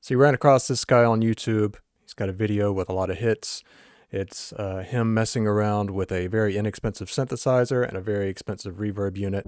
So you ran across this guy on YouTube. He's got a video with a lot of hits. It's him messing around with a very inexpensive synthesizer and a very expensive reverb unit.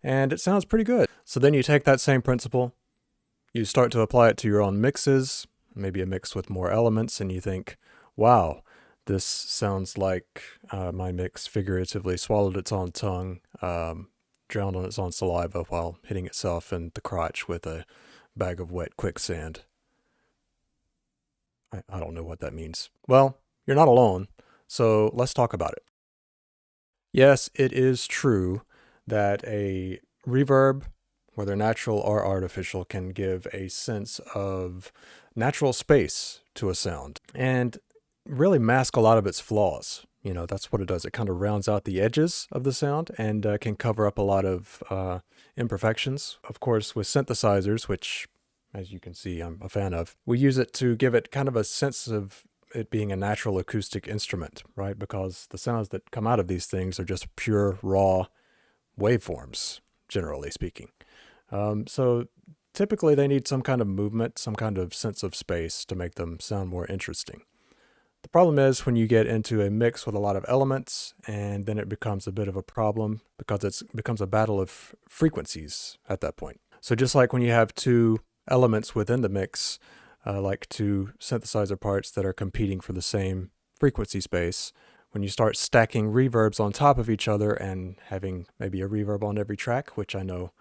And it sounds pretty good. So then you take that same principle, you start to apply it to your own mixes, maybe a mix with more elements, and you think, wow, this sounds like my mix figuratively swallowed its own tongue, drowned on its own saliva while hitting itself in the crotch with a bag of wet quicksand. I don't know what that means. Well, you're not alone, so let's talk about it. Yes, it is true that a reverb, whether natural or artificial, can give a sense of natural space to a sound and really mask a lot of its flaws. You know, that's what it does. It kind of rounds out the edges of the sound and can cover up a lot of imperfections. Of course, with synthesizers, which, as you can see, I'm a fan of, we use it to give it kind of a sense of it being a natural acoustic instrument, right? Because the sounds that come out of these things are just pure, raw waveforms, generally speaking. So typically they need some kind of movement, some kind of sense of space to make them sound more interesting. The problem is when you get into a mix with a lot of elements, and then it becomes a bit of a problem because it becomes a battle of frequencies at that point. So just like when you have two elements within the mix, like two synthesizer parts that are competing for the same frequency space, when you start stacking reverbs on top of each other and having maybe a reverb on every track, which I know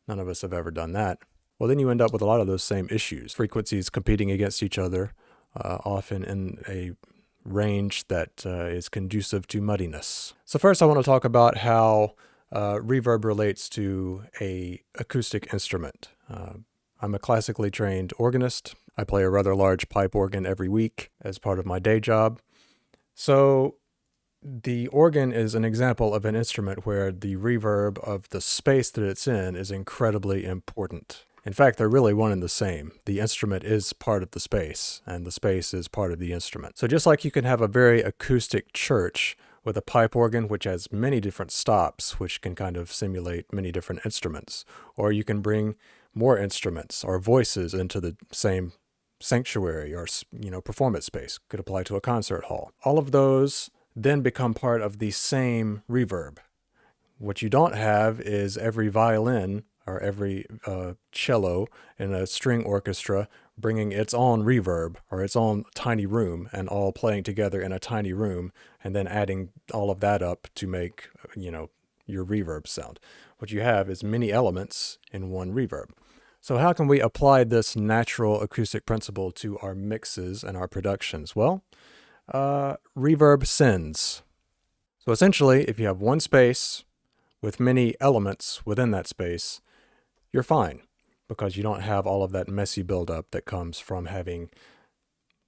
none of us have ever done that, well, then you end up with a lot of those same issues. Frequencies competing against each other, often in a range that is conducive to muddiness. So first I want to talk about how reverb relates to an acoustic instrument. I'm a classically trained organist. I play a rather large pipe organ every week as part of my day job. So the organ is an example of an instrument where the reverb of the space that it's in is incredibly important. In fact, they're really one and the same. The instrument is part of the space, and the space is part of the instrument. So just like you can have a very acoustic church with a pipe organ which has many different stops, which can kind of simulate many different instruments, or you can bring more instruments or voices into the same sanctuary or, performance space. Could apply to a concert hall. All of those then become part of the same reverb. What you don't have is every violin or every cello in a string orchestra bringing its own reverb or its own tiny room and all playing together in a tiny room and then adding all of that up to make, your reverb sound. What you have is many elements in one reverb. So how can we apply this natural acoustic principle to our mixes and our productions? Well, reverb sends. So essentially, if you have one space with many elements within that space, you're fine because you don't have all of that messy buildup that comes from having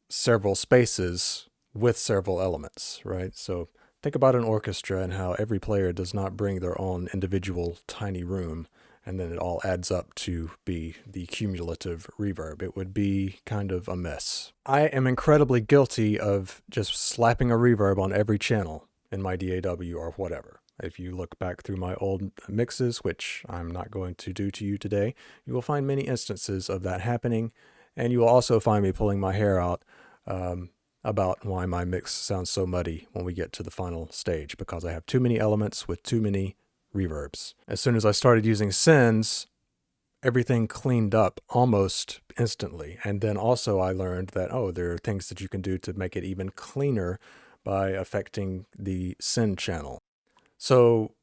several spaces with several elements, right? So think about an orchestra and how every player does not bring their own individual tiny room, and then it all adds up to be the cumulative reverb. It would be kind of a mess. I am incredibly guilty of just slapping a reverb on every channel in my DAW or whatever. If you look back through my old mixes, which I'm not going to do to you today, you will find many instances of that happening, and you will also find me pulling my hair out about why my mix sounds so muddy when we get to the final stage, because I have too many elements with too many reverbs. As soon as I started using sends, everything cleaned up almost instantly. And then also I learned that, there are things that you can do to make it even cleaner by affecting the send channel. So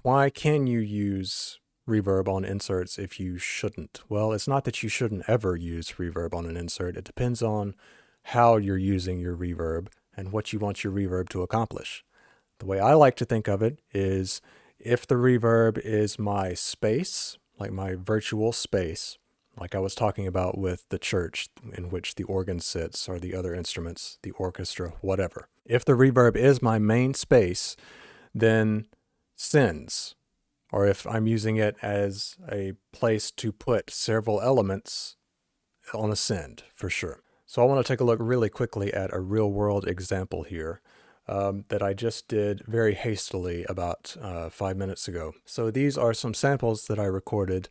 why can you use reverb on inserts if you shouldn't? Well, it's not that you shouldn't ever use reverb on an insert. It depends on how you're using your reverb and what you want your reverb to accomplish. The way I like to think of it is, if the reverb is my space, like my virtual space, like I was talking about with the church in which the organ sits or the other instruments, the orchestra, whatever. If the reverb is my main space, then sends or if I'm using it as a place to put several elements on a send, for sure. So I want to take a look really quickly at a real world example here that I just did very hastily about 5 minutes ago. So these are some samples that I recorded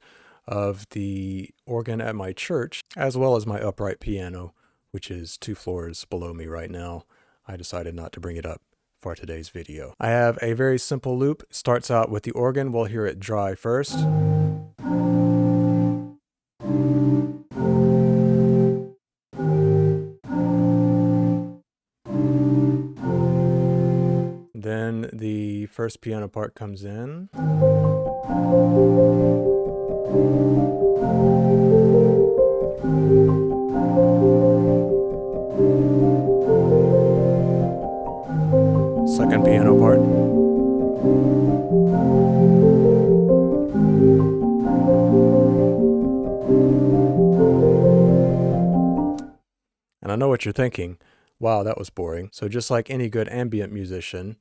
of the organ at my church, as well as my upright piano, which is 2 floors below me right now. I decided not to bring it up for today's video. I have a very simple loop. Starts out with the organ. We'll hear it dry first. Then the first piano part comes in. Second piano part. And I know what you're thinking. Wow, that was boring. So just like any good ambient musician,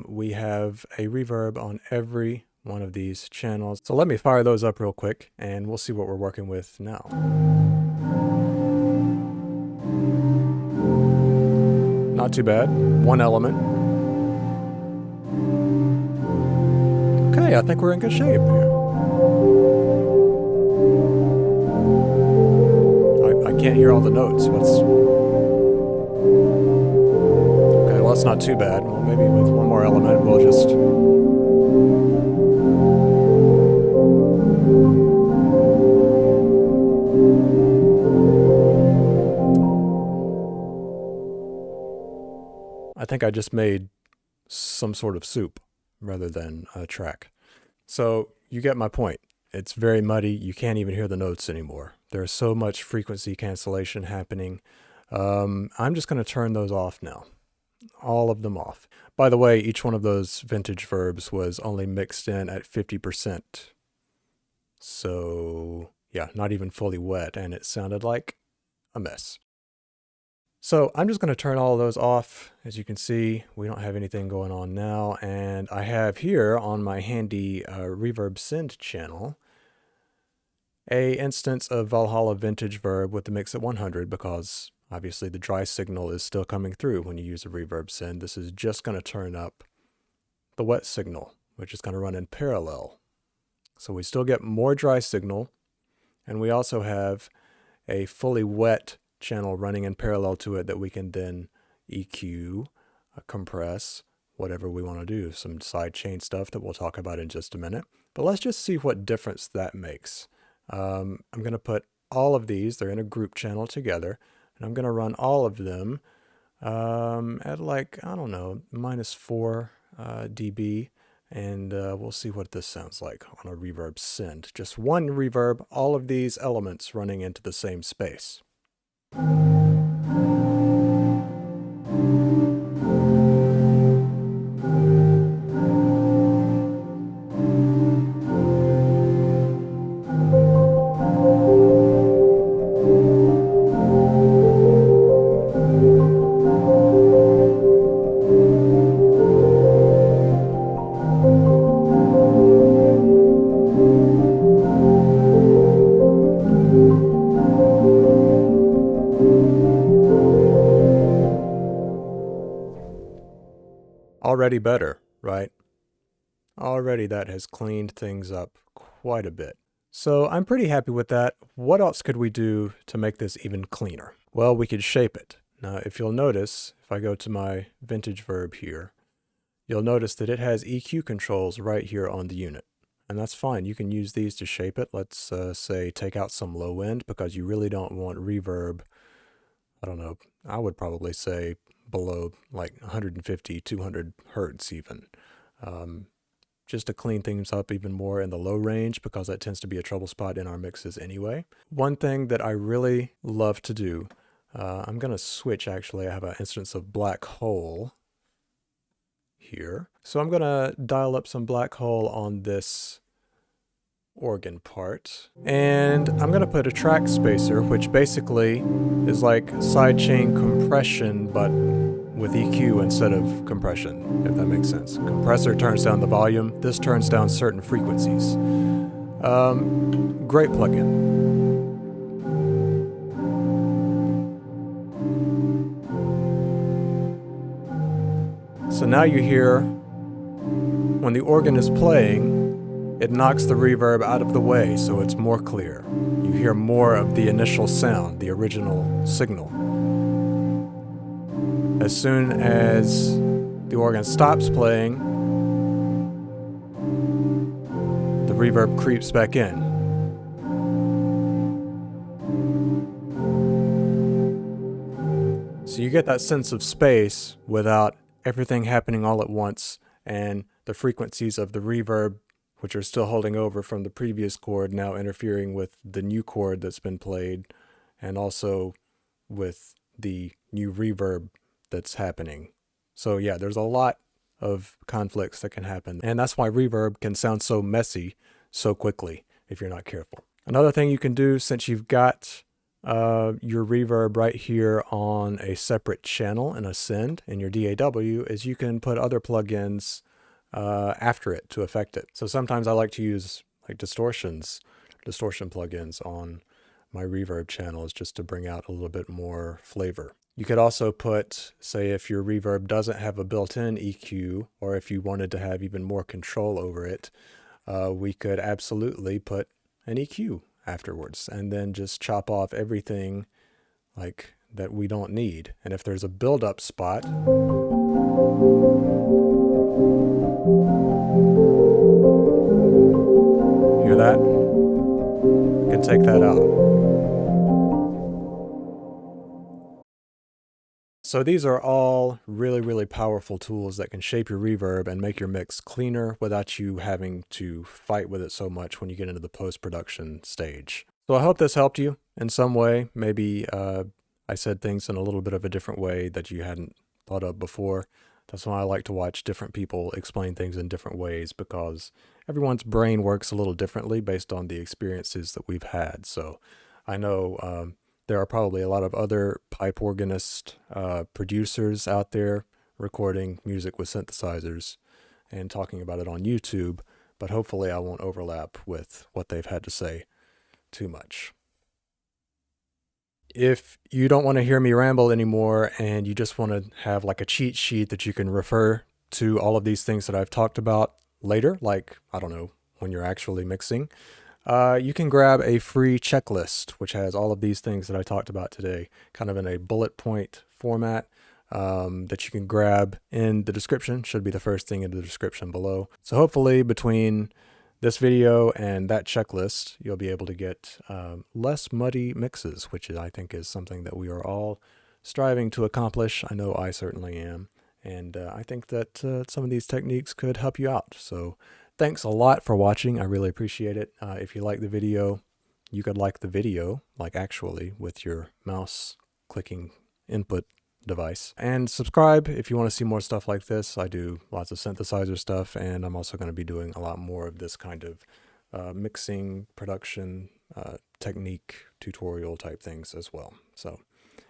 we have a reverb on every one of these channels. So let me fire those up real quick and we'll see what we're working with now. Not too bad. One element. Okay, I think we're in good shape here. I can't hear all the notes. Okay, well, that's not too bad. Well, maybe with one more element, we'll just... I think I just made some sort of soup rather than a track. So you get my point. It's very muddy. You can't even hear the notes anymore. There's so much frequency cancellation happening. I'm just going to turn those off now. All of them off. By the way, each one of those vintage verbs was only mixed in at 50%. So yeah, not even fully wet, and it sounded like a mess. So I'm just going to turn all of those off. As you can see, we don't have anything going on now. And I have here on my handy Reverb Send channel a instance of Valhalla Vintage Verb with the mix at 100 because obviously the dry signal is still coming through when you use a Reverb Send. This is just going to turn up the wet signal, which is going to run in parallel. So we still get more dry signal, and we also have a fully wet channel running in parallel to it that we can then EQ, compress, whatever we want to do. Some sidechain stuff that we'll talk about in just a minute. But let's just see what difference that makes. I'm going to put all of these, they're in a group channel together, and I'm going to run all of them at like, I don't know, -4 dB. And we'll see what this sounds like on a reverb send. Just one reverb, all of these elements running into the same space. Already better, right? Already that has cleaned things up quite a bit. So I'm pretty happy with that. What else could we do to make this even cleaner? Well, we could shape it. Now, if you'll notice, if I go to my vintage verb here, you'll notice that it has EQ controls right here on the unit. And that's fine. You can use these to shape it. Let's say take out some low end because you really don't want reverb. I don't know. I would probably say below like 150, 200 hertz even. Just to clean things up even more in the low range because that tends to be a trouble spot in our mixes anyway. One thing that I really love to do, I'm going to switch actually. I have an instance of black hole here. So I'm going to dial up some black hole on this organ part. And I'm going to put a track spacer, which basically is like sidechain compression, but with EQ instead of compression, if that makes sense. Compressor turns down the volume. This turns down certain frequencies. Great plugin. So now you hear, when the organ is playing, it knocks the reverb out of the way so it's more clear. You hear more of the initial sound, the original signal. As soon as the organ stops playing, the reverb creeps back in. So you get that sense of space without everything happening all at once, and the frequencies of the reverb, which are still holding over from the previous chord, now interfering with the new chord that's been played, and also with the new reverb that's happening. So yeah, there's a lot of conflicts that can happen, and that's why reverb can sound so messy so quickly if you're not careful. Another thing you can do, since you've got your reverb right here on a separate channel in a send in your DAW, is you can put other plugins after it to affect it. So sometimes I like to use like distortion plugins on my reverb channels just to bring out a little bit more flavor. You could also put, say, if your reverb doesn't have a built-in EQ, or if you wanted to have even more control over it, we could absolutely put an EQ afterwards and then just chop off everything like that we don't need. And if there's a buildup spot, hear that? You can take that out. So these are all really, really powerful tools that can shape your reverb and make your mix cleaner without you having to fight with it so much when you get into the post-production stage. So I hope this helped you in some way. Maybe I said things in a little bit of a different way that you hadn't thought of before. That's why I like to watch different people explain things in different ways, because everyone's brain works a little differently based on the experiences that we've had. So I know there are probably a lot of other pipe organist producers out there recording music with synthesizers and talking about it on YouTube, but hopefully I won't overlap with what they've had to say too much. If you don't want to hear me ramble anymore and you just want to have like a cheat sheet that you can refer to all of these things that I've talked about later, like, I don't know, when you're actually mixing, you can grab a free checklist, which has all of these things that I talked about today, kind of in a bullet point format, that you can grab in the description. Should be the first thing in the description below. So hopefully between this video and that checklist, you'll be able to get less muddy mixes, which I think is something that we are all striving to accomplish. I know I certainly am. And I think that some of these techniques could help you out. So thanks a lot for watching. I really appreciate it. If you like the video, you could like the video, like actually with your mouse clicking input device. And subscribe if you want to see more stuff like this. I do lots of synthesizer stuff, and I'm also going to be doing a lot more of this kind of mixing, production, technique, tutorial type things as well. So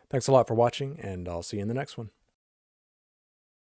thanks a lot for watching, and I'll see you in the next one.